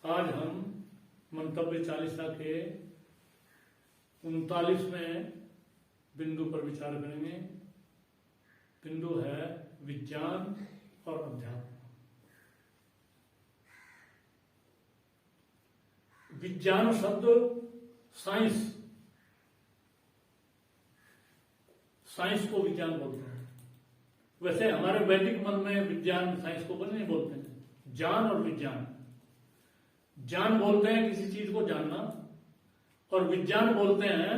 आज हम मंतव्य चालीसा के 39वें बिंदु पर विचार करेंगे। बिंदु है विज्ञान और अध्यात्म। विज्ञान शब्द साइंस को विज्ञान बोलते हैं। वैसे हमारे वैदिक मन में विज्ञान साइंस को नहीं बोलते हैं। ज्ञान और विज्ञान, ज्ञान बोलते हैं किसी चीज को जानना, और विज्ञान बोलते हैं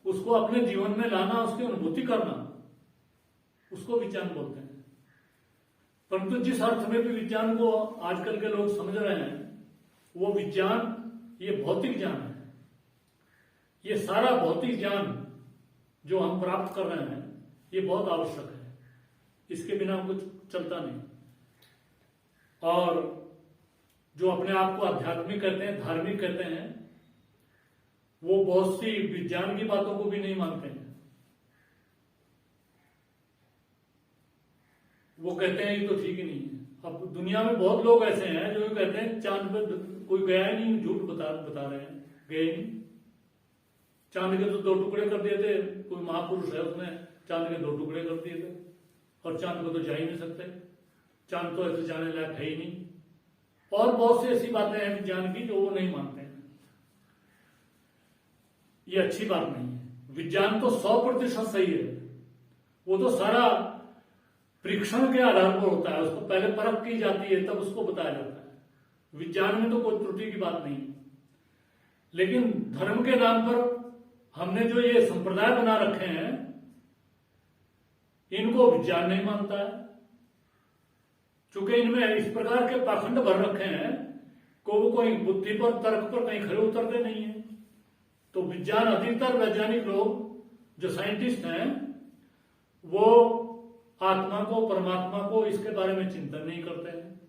उसको अपने जीवन में लाना, उसकी अनुभूति करना, उसको विज्ञान बोलते हैं। परंतु जिस अर्थ में भी विज्ञान को आजकल के लोग समझ रहे हैं, वो विज्ञान ये भौतिक ज्ञान है। ये सारा भौतिक ज्ञान जो हम प्राप्त कर रहे हैं ये बहुत आवश्यक है, इसके बिना कुछ चलता नहीं। और जो अपने आप को आध्यात्मिक कहते हैं, धार्मिक कहते हैं, वो बहुत सी विज्ञान की बातों को भी नहीं मानते हैं। वो कहते हैं ये तो ठीक ही नहीं है। अब दुनिया में बहुत लोग ऐसे हैं जो कहते हैं चांद पे कोई गया ही नहीं, झूठ बता रहे हैं, गए ही नहीं। चांद के तो 2 टुकड़े कर दिए थे, कोई महापुरुष है उसने चांद के 2 टुकड़े कर दिए थे, और चांद को तो जा ही नहीं सकते, चांद तो ऐसे जाने लायक है ही नहीं। और बहुत सी ऐसी बातें हैं विज्ञान की जो वो नहीं मानते हैं। ये अच्छी बात नहीं है। विज्ञान तो 100% सही है। वो तो सारा परीक्षण के आधार पर होता है, उसको पहले परख की जाती है, तब उसको बताया जाता है। विज्ञान में तो कोई त्रुटि की बात नहीं है। लेकिन धर्म के नाम पर हमने जो ये संप्रदाय बना रखे हैं, इनको विज्ञान नहीं मानता है, चूंकि इनमें इस प्रकार के पाखंड भर रखे हैं को वो कोई बुद्धि पर, तर्क पर कहीं खड़े उतरते नहीं है। तो विज्ञान, अधिकतर वैज्ञानिक लोग जो साइंटिस्ट हैं, वो आत्मा को, परमात्मा को, इसके बारे में चिंतन नहीं करते हैं।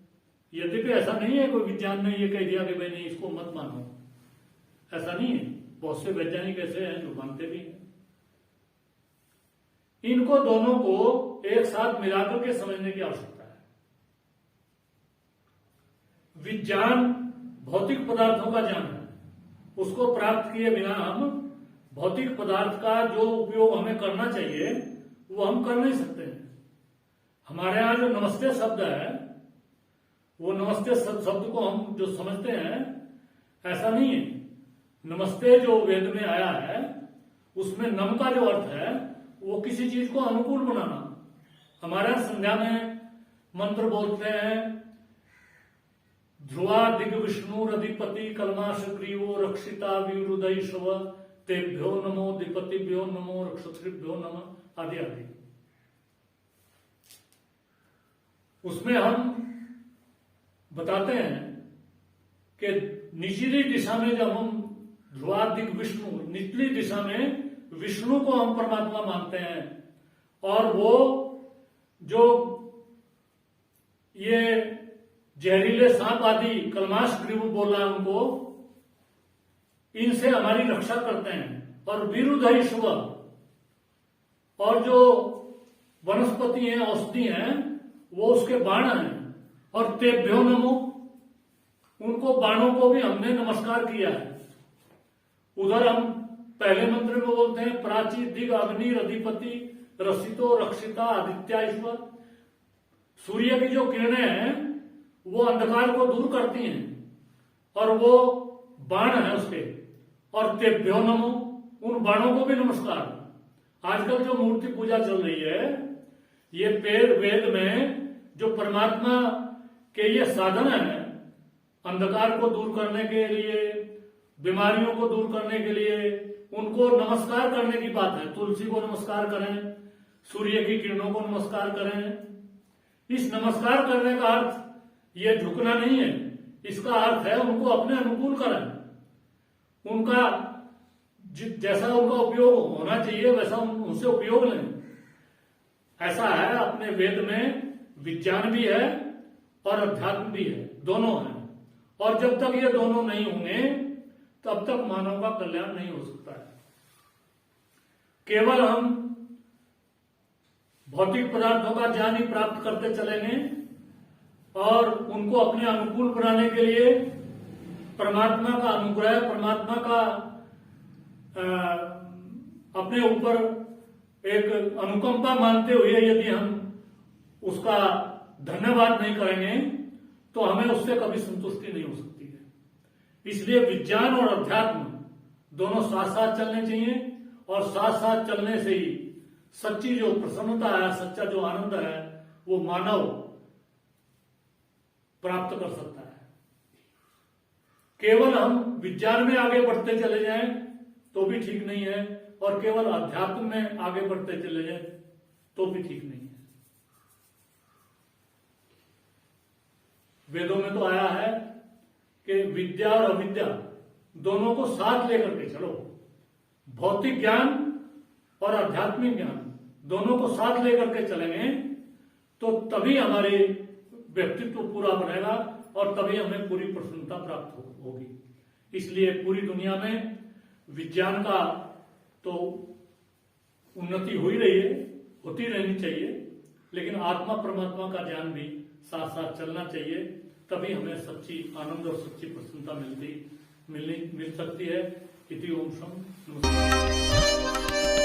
यद्यपि ऐसा नहीं है कोई विज्ञान ने ये कह दिया कि भाई नहीं इसको मत मानो, ऐसा नहीं है। बहुत से वैज्ञानिक ऐसे हैं जो मानते भी हैं। इनको दोनों को एक साथ मिलाकर के समझने की आवश्यकता है। विज्ञान भौतिक पदार्थों का ज्ञान है, उसको प्राप्त किए बिना हम भौतिक पदार्थ का जो उपयोग हमें करना चाहिए वो हम कर नहीं सकते हैं। हमारे यहां जो नमस्ते शब्द है, वो नमस्ते शब्द को हम जो समझते हैं, ऐसा नहीं है। नमस्ते जो वेद में आया है, उसमें नम का जो अर्थ है वो किसी चीज को अनुकूल बनाना। हमारे यहां संध्या में मंत्र बोलते हैं, ध्रुवा दिग विष्णु रधिपति कलमाश ग्रीवो रक्षिता विरुदय शव तेभ्यो नमो दिपतिभ्यो नमो रक्षत्रिभ्यो नमः आदि आदि। उसमें हम बताते हैं कि निचली दिशा में जब हम ध्रुवादिक विष्णु, निचली दिशा में विष्णु को हम परमात्मा मानते हैं, और वो जो ये जहरीले सांप आदि कलमाश ग्रीव बोला उनको, इनसे हमारी रक्षा करते हैं। और वीरुधई शुभ, और जो वनस्पति हैं, औषधि हैं, वो उसके बाण हैं। और तेभ्यो नमो, उनको बाणों को भी हमने नमस्कार किया है। उधर हम पहले मंत्र में बोलते हैं प्राची दिग अग्नि रधिपति रसितो रक्षिता आदित्य ईश्वर। सूर्य की जो किरणें हैं वो अंधकार को दूर करती हैं, और वो बाण है उसके। और तेभ्यो नमो, उन बाणों को भी नमस्कार। आजकल जो मूर्ति पूजा चल रही है, ये वेद में जो परमात्मा के ये साधन है, अंधकार को दूर करने के लिए, बीमारियों को दूर करने के लिए, उनको नमस्कार करने की बात है। तुलसी को नमस्कार करें, सूर्य की किरणों को नमस्कार करें। इस नमस्कार करने का अर्थ ये झुकना नहीं है, इसका अर्थ है उनको अपने अनुकूल करें। उनका जैसा उनका उपयोग होना चाहिए वैसा उनसे उपयोग लें। ऐसा है, अपने वेद में विज्ञान भी है और अध्यात्म भी है, दोनों है। और जब तक ये दोनों नहीं होंगे तब तक मानव का कल्याण नहीं हो सकता है। केवल हम भौतिक पदार्थों का ज्ञान ही प्राप्त करते चलेंगे और उनको अपने अनुकूल बनाने के लिए परमात्मा का अनुग्रह, परमात्मा का अपने ऊपर एक अनुकंपा मानते हुए यदि हम उसका धन्यवाद नहीं करेंगे तो हमें उससे कभी संतुष्टि नहीं हो सकती है। इसलिए विज्ञान और अध्यात्म दोनों साथ साथ चलने चाहिए और साथ साथ चलने से ही सच्ची जो प्रसन्नता है, सच्चा जो आनंद है वो मानव प्राप्त कर सकता है। केवल हम विज्ञान में आगे बढ़ते चले जाएं तो भी ठीक नहीं है और केवल अध्यात्म में आगे बढ़ते चले जाएं तो भी ठीक नहीं है। वेदों में तो आया है कि विद्या और अविद्या दोनों को साथ लेकर के चलो। भौतिक ज्ञान और आध्यात्मिक ज्ञान दोनों को साथ लेकर के चलेंगे तो तभी हमारे व्यक्तित्व पूरा बनेगा और तभी हमें पूरी प्रसन्नता प्राप्त होगी। इसलिए पूरी दुनिया में विज्ञान का तो उन्नति हो ही रही है, होती रहनी चाहिए, लेकिन आत्मा परमात्मा का ज्ञान भी साथ साथ चलना चाहिए। तभी हमें सच्ची आनंद और सच्ची प्रसन्नता मिल सकती है। इति ओम शम नमस्कार।